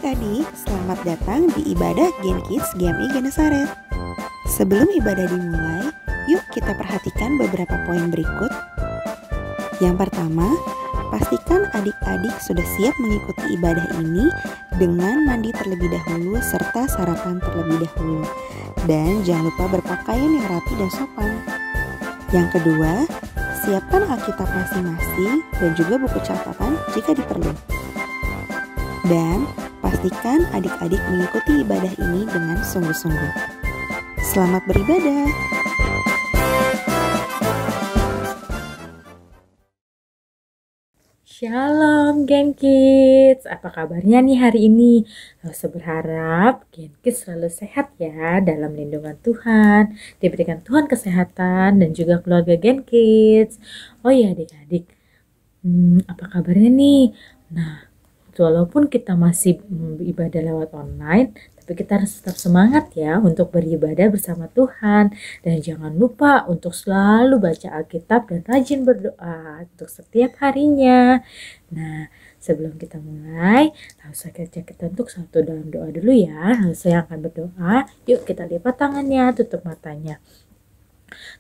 adik-adik, selamat datang di ibadah Gen Kids GMI Genesaret. Sebelum ibadah dimulai, yuk kita perhatikan beberapa poin berikut. Yang pertama, pastikan adik-adik sudah siap mengikuti ibadah ini dengan mandi terlebih dahulu serta sarapan terlebih dahulu. Dan jangan lupa berpakaian yang rapi dan sopan. Yang kedua, siapkan Alkitab masing-masing dan juga buku catatan jika diperlukan. Dan pastikan adik-adik mengikuti ibadah ini dengan sungguh-sungguh. Selamat beribadah. Shalom Gen Kids, apa kabarnya nih hari ini? Saya berharap Gen Kids selalu sehat ya dalam lindungan Tuhan, diberikan Tuhan kesehatan dan juga keluarga Gen Kids. Oh iya adik-adik, apa kabarnya nih? Nah, walaupun kita masih ibadah lewat online, tapi kita harus tetap semangat ya untuk beribadah bersama Tuhan. Dan jangan lupa untuk selalu baca Alkitab dan rajin berdoa untuk setiap harinya. Nah, sebelum kita mulai, langsung saja kita untuk satu dalam doa dulu ya. Lalu saya akan berdoa. Yuk kita lipat tangannya, tutup matanya.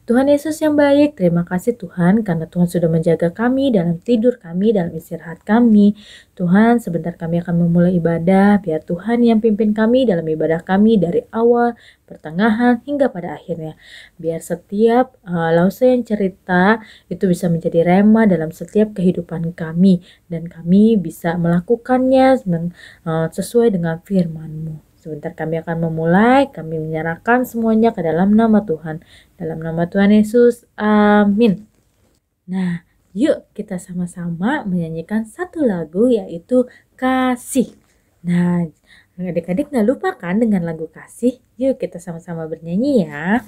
Tuhan Yesus yang baik, terima kasih Tuhan karena Tuhan sudah menjaga kami dalam tidur kami, dalam istirahat kami. Tuhan, sebentar kami akan memulai ibadah, biar Tuhan yang pimpin kami dalam ibadah kami dari awal, pertengahan, hingga pada akhirnya. Biar setiap lause yang cerita itu bisa menjadi rema dalam setiap kehidupan kami, dan kami bisa melakukannya sesuai dengan firman-Mu. Sebentar kami akan memulai, kami menyerahkan semuanya ke dalam nama Tuhan. Dalam nama Tuhan Yesus, amin. Nah, yuk kita sama-sama menyanyikan satu lagu yaitu Kasih. Nah, adik-adik gak lupa kan dengan lagu Kasih? Yuk kita sama-sama bernyanyi ya.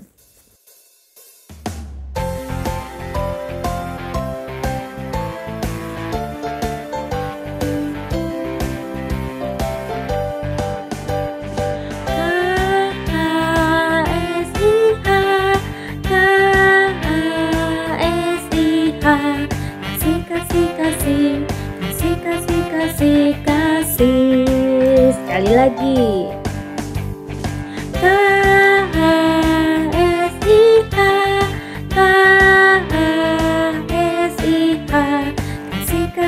Kasih. Sekali lagi.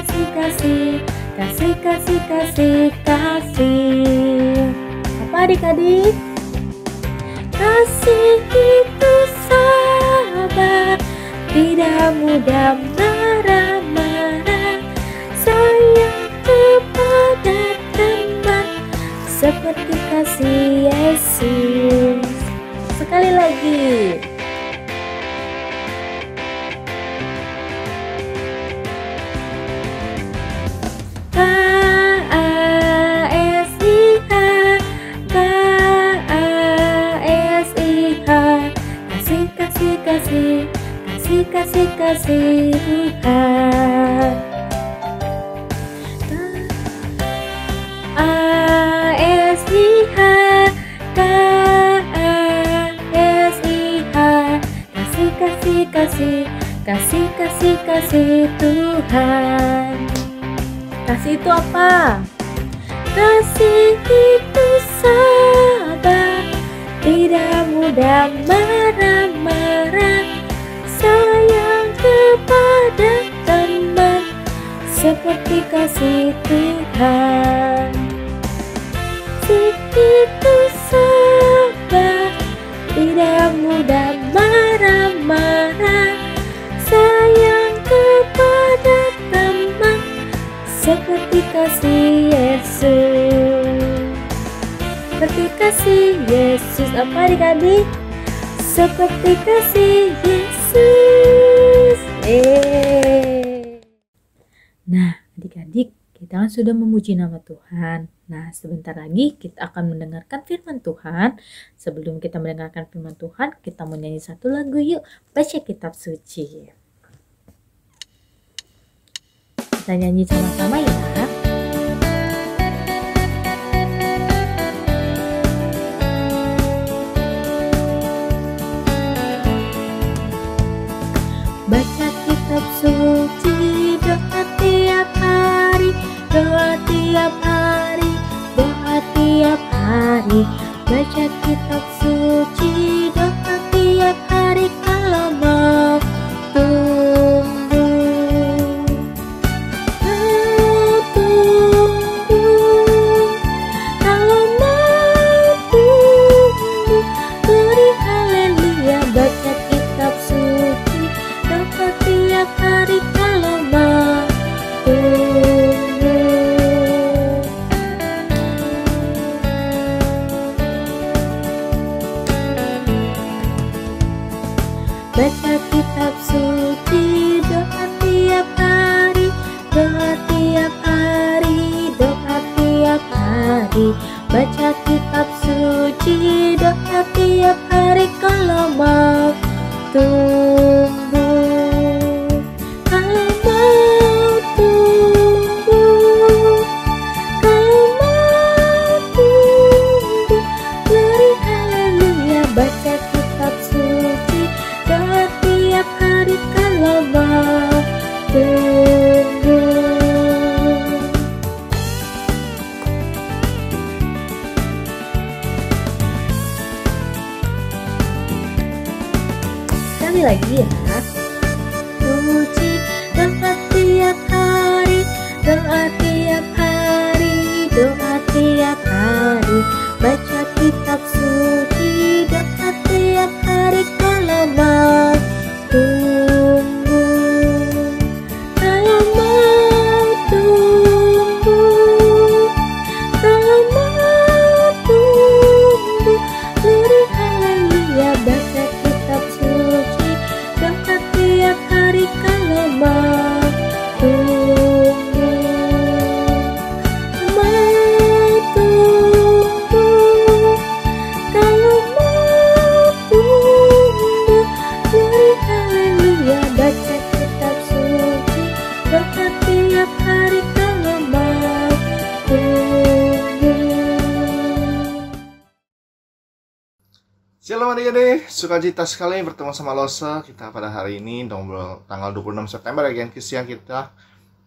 Kasih. Apa adik-adik? Kasih itu sabar, tidak mudah marah-marah, sayang kepada teman seperti kasih Yesus. Sekali lagi. Kasih Tuhan. Kasih Tuhan. Kasih itu apa? Kasih itu sabar, tidak mudah marah-marah, sayang kepada teman seperti kasih Tuhan. Kasih itu sabar, tidak mudah marah-marah, sayang kepada teman seperti kasih Yesus. Seperti kasih Yesus. Apa adik-adik? Seperti kasih Yesus. Nah adik-adik, kita kan sudah memuji nama Tuhan. Nah sebentar lagi kita akan mendengarkan firman Tuhan. Sebelum kita mendengarkan firman Tuhan, kita mau nyanyi satu lagu yuk. Baca kitab suci. Kita nyanyi sama-sama ya. Baca kitab suci, doa tiap hari, doa tiap hari, doa baca kitab suci, doa tiap hari kalau mau tumbuh. Mau tumbuh, kalau mau tumbuh, beri haleluya. Baca kitab suci, doa tiap hari kalau mau tumbuh. Baca kitab suci, doa tiap hari, doa tiap hari, doa tiap hari. Baca kitab suci, doa tiap hari kalau mau tumbuh. Kalau mau tumbuh, kalau mau tumbuh, beri haleluya. Baca kitab suci, doa tiap hari kalau mau tumbuh. Sekali lagi ya. Suci, doa tiap hari, doa tiap hari, doa tiap hari. Baca kitab suci, doa tiap hari kalau mau tumbuh. Kalau mau tumbuh, kalau mau tumbuh, beri haleluya. Baca kitab suci, doa tiap hari kalau mau tumbuh. Mau tumbuh, kalau mau tumbuh, beri haleluya. Baca kitab suci, doa tiap hari kalau mau tumbuh. Shalom adik-adik, sukacita sekali bertemu sama Lose. Kita pada hari ini tanggal 26 September ya Gen Kids, yang kita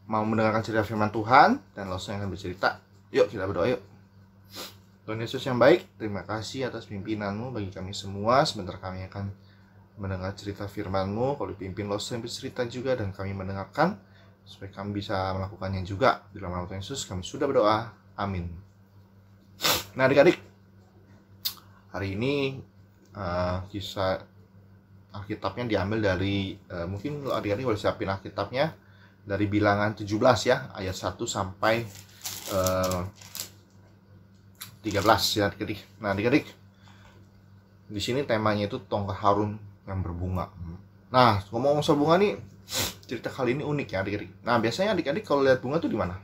mau mendengarkan cerita firman Tuhan, dan Lose yang akan bercerita. Yuk kita berdoa yuk. Tuhan Yesus yang baik, terima kasih atas pimpinan-Mu bagi kami semua. Sebentar kami akan mendengar cerita firman-Mu. Kalau dipimpin Lose yang bercerita juga, dan kami mendengarkan, supaya kami bisa melakukannya juga. Di dalam nama Tuhan Yesus kami sudah berdoa, amin. Nah adik-adik, hari ini kisah Alkitabnya diambil dari mungkin adik-adik boleh siapin Alkitabnya dari Bilangan 17 ya, ayat 1 sampai 13 ya adik-adik. Nah adik-adik, di sini temanya itu tongkat Harun yang berbunga. Nah ngomong soal bunga nih, cerita kali ini unik ya adik-adik. Nah biasanya adik-adik kalau lihat bunga tuh di mana?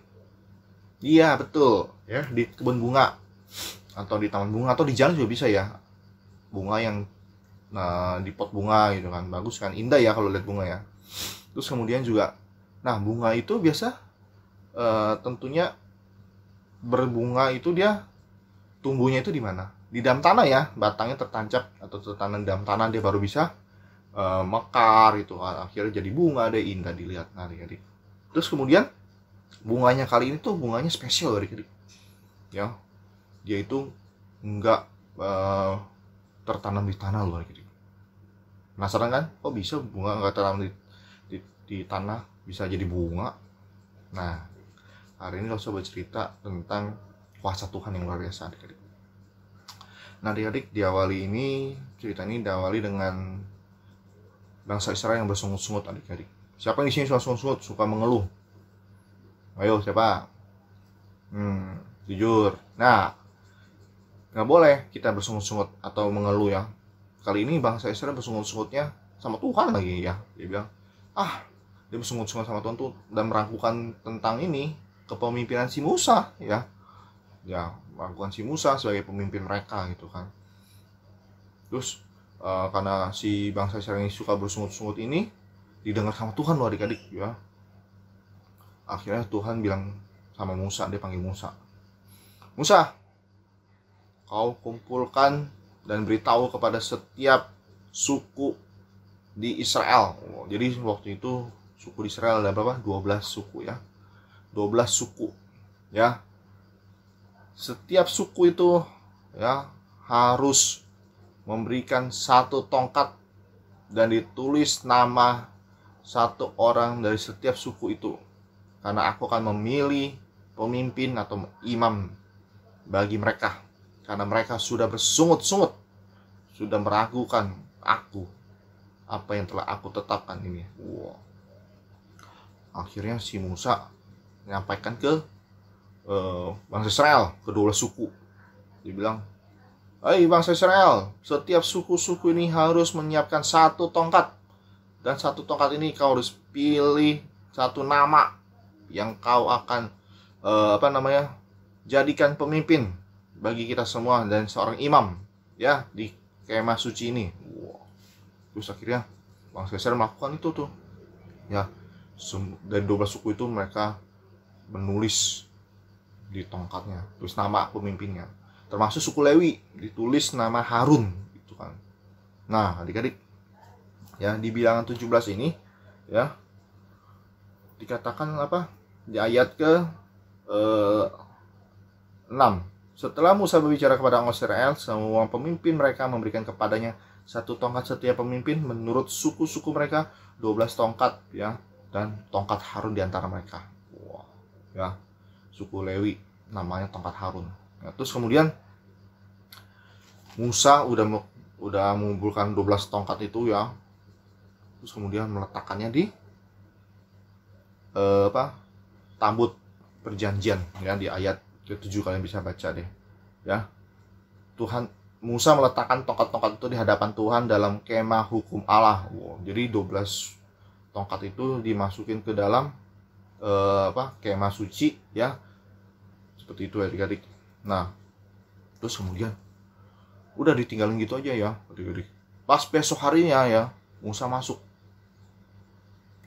Iya betul ya, di kebun bunga atau di taman bunga atau di jalan juga bisa ya. Bunga yang di pot bunga gitu kan, bagus kan, indah ya kalau lihat bunga ya. Terus kemudian juga, nah bunga itu biasa tentunya berbunga itu dia tumbuhnya itu di mana? Di dalam tanah ya, batangnya tertancap atau tertanam dalam tanah, dia baru bisa mekar gitu kan. Akhirnya jadi bunga deh, indah dilihat. Nah adik-adik, terus kemudian bunganya kali ini tuh bunganya spesial adik-adik ya, dia itu enggak tertanam di tanah loh gitu. Penasaran kan? Kok bisa bunga nggak tertanam di tanah bisa jadi bunga? Nah, hari iniเราcoba cerita tentang kuasa Tuhan yang luar biasa adik-adik. Nah adik-adik, cerita ini diawali dengan bangsa Israel yang bersungut-sungut adik-adik. Siapa yang di sini suka sungut-sungut, suka mengeluh? Ayo siapa? Jujur. Nah, nggak boleh kita bersungut-sungut atau mengeluh ya. Kali ini bangsa Israel bersungut-sungutnya sama Tuhan lagi ya. Dia bilang, dia bersungut-sungut sama Tuhan tuh, dan meragukan tentang ini kepemimpinan si Musa ya. Ya, meragukan si Musa sebagai pemimpin mereka gitu kan. Terus karena si bangsa Israel yang suka bersungut-sungut ini didengar sama Tuhan loh adik-adik ya. Akhirnya Tuhan bilang sama Musa, dia panggil Musa. Musa, kau kumpulkan dan beritahu kepada setiap suku di Israel. Jadi waktu itu suku di Israel ada berapa? 12 suku ya. 12 suku ya. Setiap suku itu ya harus memberikan satu tongkat dan ditulis nama satu orang dari setiap suku itu, karena aku akan memilih pemimpin atau imam bagi mereka, karena mereka sudah bersungut-sungut, sudah meragukan aku, apa yang telah aku tetapkan ini. Wow. Akhirnya si Musa menyampaikan ke bangsa Israel, kedua suku. Dia bilang, "Hai bangsa Israel, setiap suku-suku ini harus menyiapkan satu tongkat. Dan satu tongkat ini kau harus pilih satu nama yang kau akan jadikan pemimpin bagi kita semua dan seorang imam ya di kemah suci ini." Wow. Terus akhirnya bangsa Israel melakukan itu tuh. Ya, dari 12 suku itu mereka menulis di tongkatnya, tulis nama pemimpinnya. Termasuk suku Lewi, ditulis nama Harun gitu kan. Nah, adik-adik, ya di bilangan 17 ini ya dikatakan apa? Di ayat ke 6. Setelah Musa berbicara kepada orang Israel, semua pemimpin mereka memberikan kepadanya satu tongkat setiap pemimpin menurut suku-suku mereka, 12 tongkat ya, dan tongkat Harun di antara mereka. Wow. Ya, suku Lewi namanya tongkat Harun. Nah, terus kemudian Musa udah mengumpulkan 12 tongkat itu ya. Terus kemudian meletakkannya di tabut perjanjian ya, di ayat ke-7 kalian bisa baca deh. Ya. Musa meletakkan tongkat-tongkat itu di hadapan Tuhan dalam kemah hukum Allah. Wow. Jadi 12 tongkat itu dimasukin ke dalam kemah suci ya. Seperti itu ya adik-adik. Nah, terus kemudian udah ditinggalin gitu aja ya adik-adik. Pas besok harinya ya Musa masuk.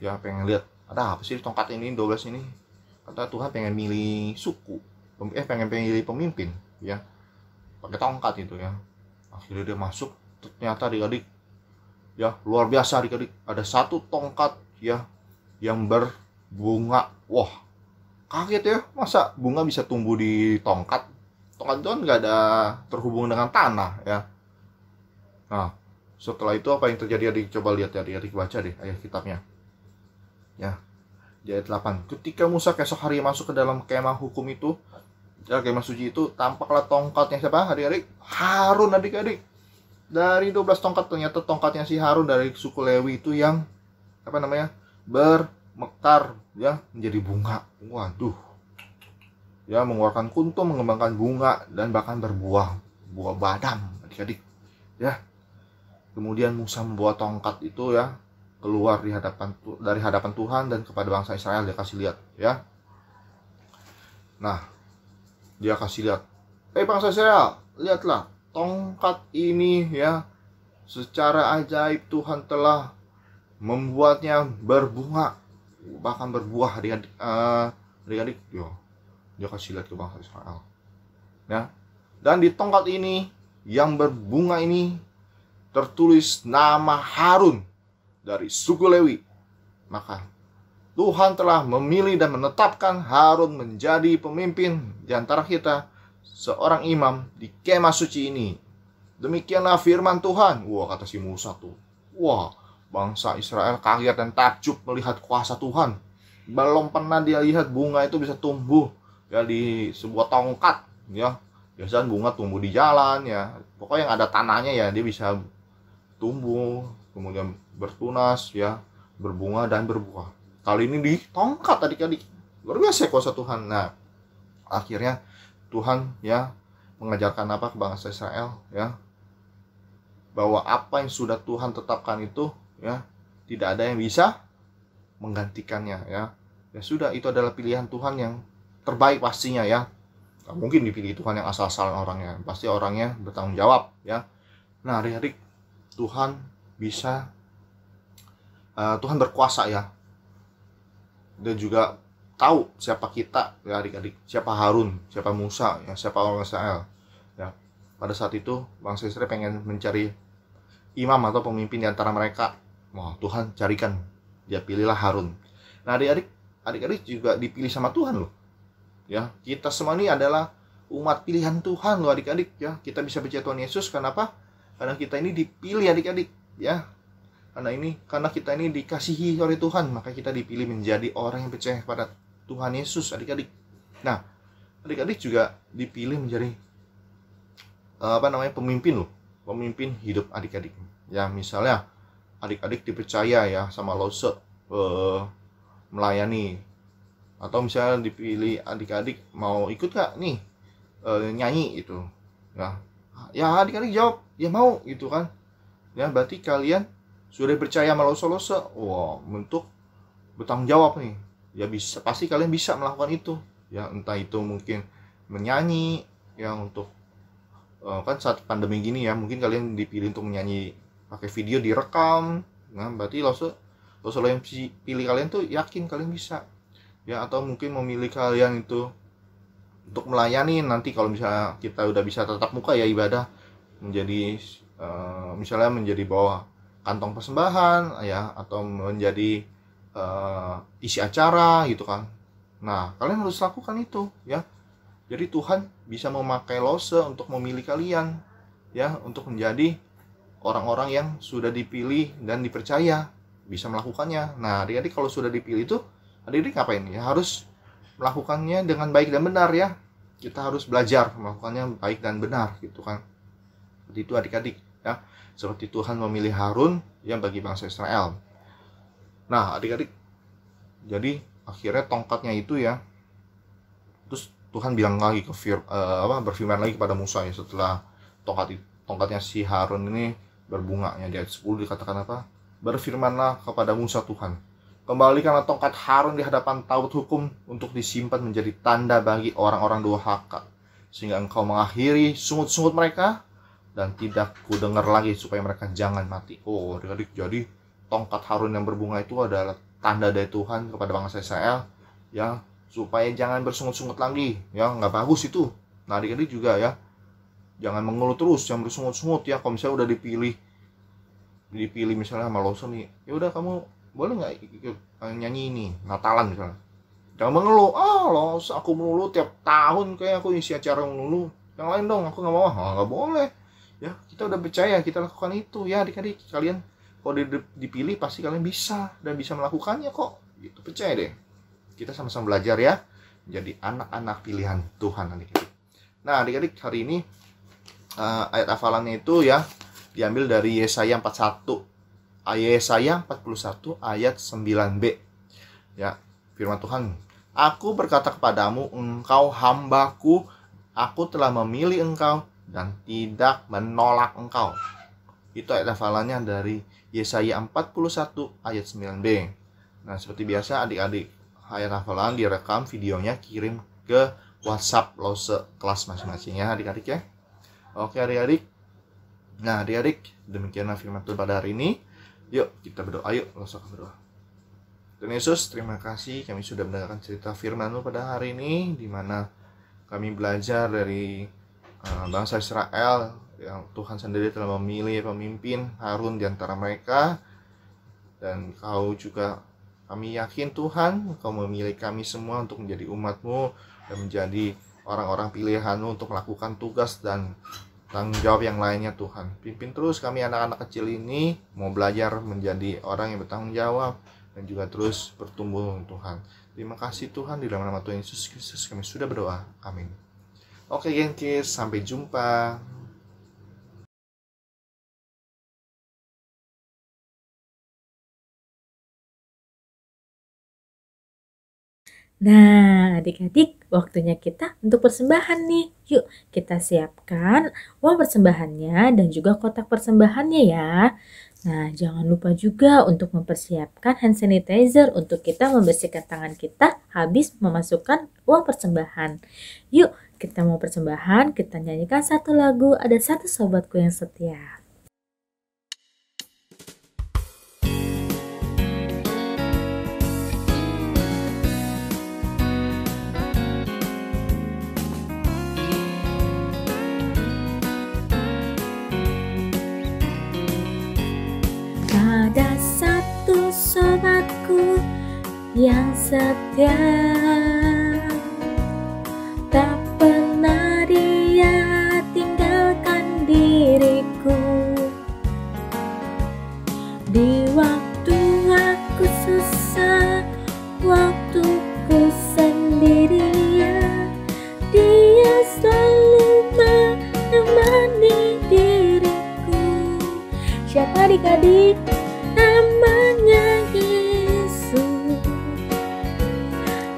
Ya pengen lihat ada apa sih tongkat ini 12 ini. Kata Tuhan pengen milih suku. Pengen milih pemimpin ya. Pakai tongkat itu ya. Akhirnya dia masuk, ternyata adik-adik ya luar biasa adik-adik. Ada satu tongkat ya yang berbunga. Wah, kaget ya, masa bunga bisa tumbuh di tongkat? Tongkat itu kan nggak ada terhubung dengan tanah ya. Nah, setelah itu apa yang terjadi adik? Coba lihat ya adik-adik, baca deh ayat kitabnya ya, di ayat 8. Ketika Musa esok hari masuk ke dalam kemah hukum itu ya, kemah suci itu, tampaklah tongkatnya siapa adik-adik? Harun adik-adik. Dari 12 tongkat ternyata tongkatnya si Harun dari suku Lewi itu yang bermekar ya menjadi bunga. Waduh. Ya, mengeluarkan kuntum, mengembangkan bunga dan bahkan buah badam adik-adik. Ya. Kemudian Musa membawa tongkat itu ya keluar dari hadapan Tuhan dan kepada bangsa Israel dia kasih lihat ya. Nah, dia kasih lihat, bangsa Israel, lihatlah tongkat ini ya, secara ajaib Tuhan telah membuatnya berbunga, bahkan berbuah adik-adik. Dia kasih lihat ke bangsa Israel ya. Dan di tongkat ini yang berbunga ini tertulis nama Harun dari suku Lewi. Maka Tuhan telah memilih dan menetapkan Harun menjadi pemimpin di antara kita, seorang imam di kemah suci ini. Demikianlah firman Tuhan. Wah, kata si Musa tuh. Wah, bangsa Israel kaget dan takjub melihat kuasa Tuhan. Belum pernah dia lihat bunga itu bisa tumbuh ya di sebuah tongkat ya. Biasanya bunga tumbuh di jalan ya. Pokoknya yang ada tanahnya ya dia bisa tumbuh, kemudian bertunas ya, berbunga dan berbuah. Kali ini di tongkat adik-adik. Luar biasa kuasa Tuhan. Nah, akhirnya Tuhan ya mengajarkan apa ke bangsa Israel ya, bahwa apa yang sudah Tuhan tetapkan itu ya tidak ada yang bisa menggantikannya ya. Ya sudah, itu adalah pilihan Tuhan yang terbaik pastinya ya. Gak mungkin dipilih Tuhan yang asal-asalan orangnya. Pasti orangnya bertanggung jawab ya. Nah, adik-adik, Tuhan bisa Tuhan berkuasa ya. Dia juga tahu siapa kita ya adik-adik, siapa Harun, siapa Musa ya, siapa orang Israel ya. Pada saat itu bangsa Israel pengen mencari imam atau pemimpin di antara mereka. Wah, Tuhan carikan, dia pilihlah Harun. Nah, adik-adik juga dipilih sama Tuhan loh ya. Kita semua ini adalah umat pilihan Tuhan loh adik-adik ya. Kita bisa percaya Tuhan Yesus, kenapa? Karena kita ini dipilih adik-adik ya. Karena kita ini dikasihi oleh Tuhan, maka kita dipilih menjadi orang yang percaya pada Tuhan Yesus adik-adik. Nah, adik-adik juga dipilih menjadi pemimpin loh, pemimpin hidup adik-adik. Ya misalnya adik-adik dipercaya ya sama Lose melayani, atau misalnya dipilih adik-adik mau ikut gak nih nyanyi itu ya adik-adik jawab ya mau gitu kan ya, berarti kalian sudah percaya sama Lose untuk bertanggung jawab nih ya, bisa pasti kalian bisa melakukan itu ya, entah itu mungkin menyanyi ya, untuk kan saat pandemi gini ya, mungkin kalian dipilih untuk menyanyi pakai video direkam. Nah, berarti Lose yang pilih kalian tuh yakin kalian bisa ya, atau mungkin memilih kalian itu untuk melayani nanti kalau misalnya kita udah bisa tatap muka ya ibadah, menjadi misalnya menjadi bawa kantong persembahan ya, atau menjadi isi acara gitu kan. Nah, kalian harus lakukan itu ya. Jadi Tuhan bisa memakai Lose untuk memilih kalian ya, untuk menjadi orang-orang yang sudah dipilih dan dipercaya bisa melakukannya. Nah, adik-adik kalau sudah dipilih itu, adik-adik ngapain ya? Harus melakukannya dengan baik dan benar ya. Kita harus belajar melakukannya baik dan benar gitu kan. Seperti itu adik-adik ya. Seperti Tuhan memilih Harun yang bagi bangsa Israel. Nah, adik-adik, jadi akhirnya tongkatnya itu ya. Terus Tuhan bilang lagi berfirman lagi kepada Musa ya, setelah tongkatnya si Harun ini berbunganya, di ayat 10 dikatakan apa? Berfirmanlah kepada Musa Tuhan, kembalikanlah tongkat Harun di hadapan Taurat hukum untuk disimpan menjadi tanda bagi orang-orang durhaka, sehingga engkau mengakhiri sungut-sungut mereka dan tidak kudengar lagi supaya mereka jangan mati. Oh adik-adik, jadi tongkat Harun yang berbunga itu adalah tanda dari Tuhan kepada bangsa Israel ya, supaya jangan bersungut-sungut lagi ya, nggak bagus itu. Nah adik-adik juga ya, jangan mengeluh terus, jangan bersungut-sungut ya. Kalau misalnya udah dipilih misalnya sama Lose nih, ya udah kamu boleh nggak ikut nyanyi ini Natalan misalnya, jangan mengeluh, Lose aku melulu tiap tahun kayak aku isi acara melulu, yang lain dong aku nggak mau. Nggak boleh ya, kita udah percaya kita lakukan itu ya adik-adik. Kalian kalau dipilih pasti kalian bisa dan bisa melakukannya kok, itu percaya deh. Kita sama-sama belajar ya, menjadi anak-anak pilihan Tuhan adik-adik. Nah adik-adik, hari ini ayat hafalannya itu ya diambil dari Yesaya 41 ayat 9b ya. Firman Tuhan, aku berkata kepadamu, engkau hambaku, aku telah memilih engkau dan tidak menolak engkau. Itu ayat hafalannya dari Yesaya 41 ayat 9b. Nah seperti biasa adik-adik, ayat hafalan direkam videonya, kirim ke WhatsApp Lose kelas masing-masing ya adik-adik ya. Oke adik-adik. Nah adik-adik, demikianlah firman Tuhan pada hari ini. Yuk kita berdoa, yuk Lose berdoa. Tuhan Yesus, terima kasih kami sudah mendengarkan cerita firman-Mu pada hari ini, di mana kami belajar dari bangsa Israel yang Tuhan sendiri telah memilih pemimpin Harun di antara mereka. Dan Kau juga, kami yakin Tuhan, Kau memilih kami semua untuk menjadi umat-Mu dan menjadi orang-orang pilihan-Mu untuk melakukan tugas dan tanggung jawab yang lainnya Tuhan. Pimpin terus kami anak-anak kecil ini mau belajar menjadi orang yang bertanggung jawab dan juga terus bertumbuh Tuhan. Terima kasih Tuhan, di dalam nama Tuhan Yesus Kristus kami sudah berdoa. Amin. Oke Genkis, sampai jumpa. Nah, adik-adik, waktunya kita untuk persembahan nih. Yuk, kita siapkan uang persembahannya dan juga kotak persembahannya ya. Nah, jangan lupa juga untuk mempersiapkan hand sanitizer untuk kita membersihkan tangan kita habis memasukkan uang persembahan. Yuk, kita mau persembahan, kita nyanyikan satu lagu, Ada Satu Sobatku Yang Setia. Ada satu sobatku yang setia, tak pernah siapa adik-adik? Namanya Yesus.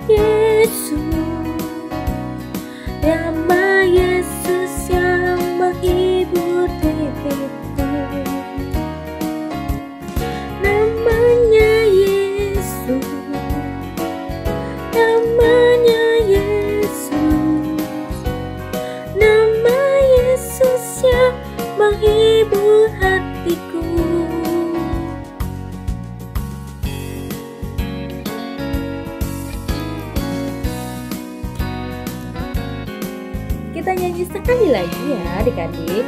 Yesus, nama Yesus yang menghibur diriku. Namanya Yesus, namanya Yesus, nama Yesus yang menghibur hatiku. Kita nyanyi sekali lagi ya adik-adik.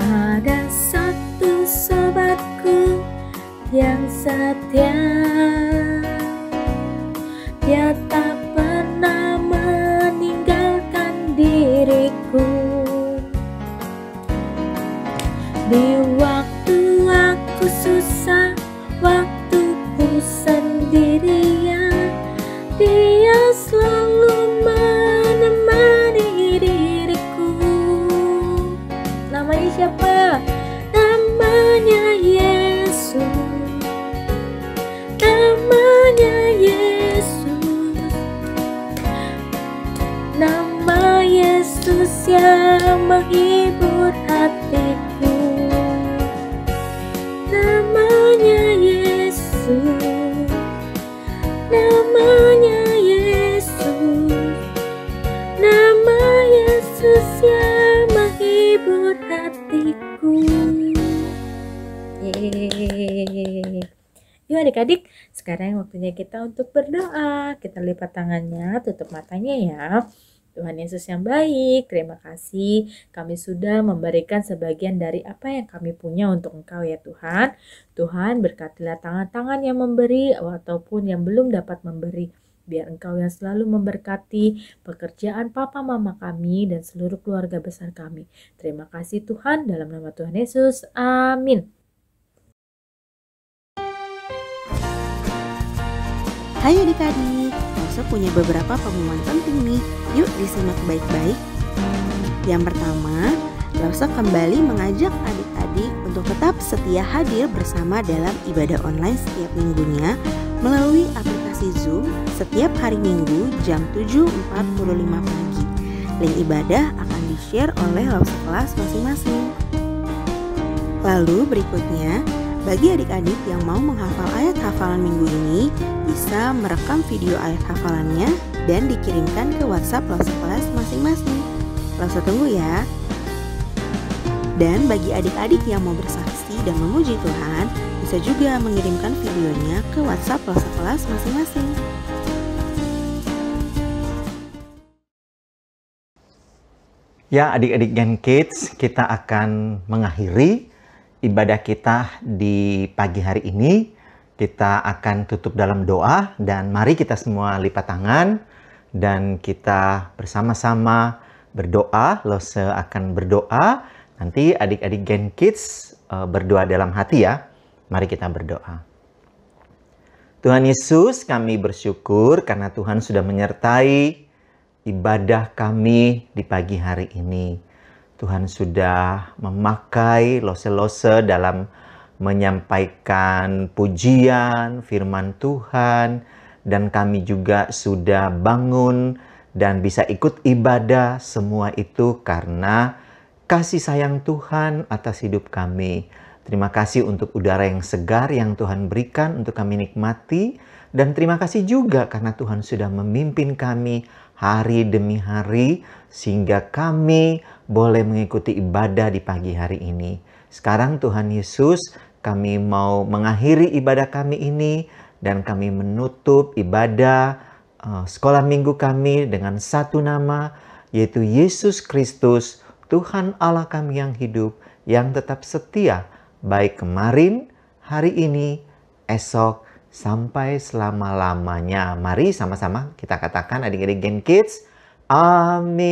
Ada satu sobatku yang setia, dia tak pernah meninggalkan diriku. Di waktu aku susah, waktuku sendirian, dia selalu menemani diriku. Namanya siapa? Namanya Yesus. Namanya Yesus. Nama Yesus yang menghibur hatiku. Namanya Yesus. Namanya Yesus. Nama Yesus yang menghibur hatiku. Yeay. Yuk adik-adik, sekarang waktunya kita untuk berdoa. Kita lipat tangannya, tutup matanya ya. Tuhan Yesus yang baik, terima kasih kami sudah memberikan sebagian dari apa yang kami punya untuk Engkau ya Tuhan. Tuhan berkatilah tangan-tangan yang memberi ataupun yang belum dapat memberi. Biar Engkau yang selalu memberkati pekerjaan papa mama kami dan seluruh keluarga besar kami. Terima kasih Tuhan, dalam nama Tuhan Yesus. Amin. Hai adik-adik, Elsa punya beberapa pengumuman penting nih. Yuk disimak baik-baik. Yang pertama, Elsa kembali mengajak adik-adik untuk tetap setia hadir bersama dalam ibadah online setiap minggunya melalui aplikasi Zoom setiap hari Minggu jam 7.45 pagi. Link ibadah akan di-share oleh Elsa kelas masing-masing. Lalu berikutnya, bagi adik-adik yang mau menghafal ayat hafalan minggu ini, bisa merekam video ayat hafalannya dan dikirimkan ke WhatsApp Elsa kelas masing-masing. Elsa tunggu ya. Dan bagi adik-adik yang mau bersaksi dan memuji Tuhan, bisa juga mengirimkan videonya ke WhatsApp Elsa kelas masing-masing. Ya adik-adik Gen Kids, kita akan mengakhiri ibadah kita di pagi hari ini. Kita akan tutup dalam doa dan mari kita semua lipat tangan dan kita bersama-sama berdoa. Lose akan berdoa. Nanti adik-adik Gen Kids berdoa dalam hati ya. Mari kita berdoa. Tuhan Yesus, kami bersyukur karena Tuhan sudah menyertai ibadah kami di pagi hari ini. Tuhan sudah memakai lose-lose dalam menyampaikan pujian, firman Tuhan, dan kami juga sudah bangun dan bisa ikut ibadah. Semua itu karena kasih sayang Tuhan atas hidup kami. Terima kasih untuk udara yang segar yang Tuhan berikan untuk kami nikmati. Dan terima kasih juga karena Tuhan sudah memimpin kami hari demi hari sehingga kami boleh mengikuti ibadah di pagi hari ini. Sekarang Tuhan Yesus, kami mau mengakhiri ibadah kami ini dan kami menutup ibadah sekolah minggu kami dengan satu nama, yaitu Yesus Kristus, Tuhan Allah kami yang hidup, yang tetap setia, baik kemarin, hari ini, esok, sampai selama-lamanya. Mari sama-sama kita katakan adik-adik Gen Kids, amin.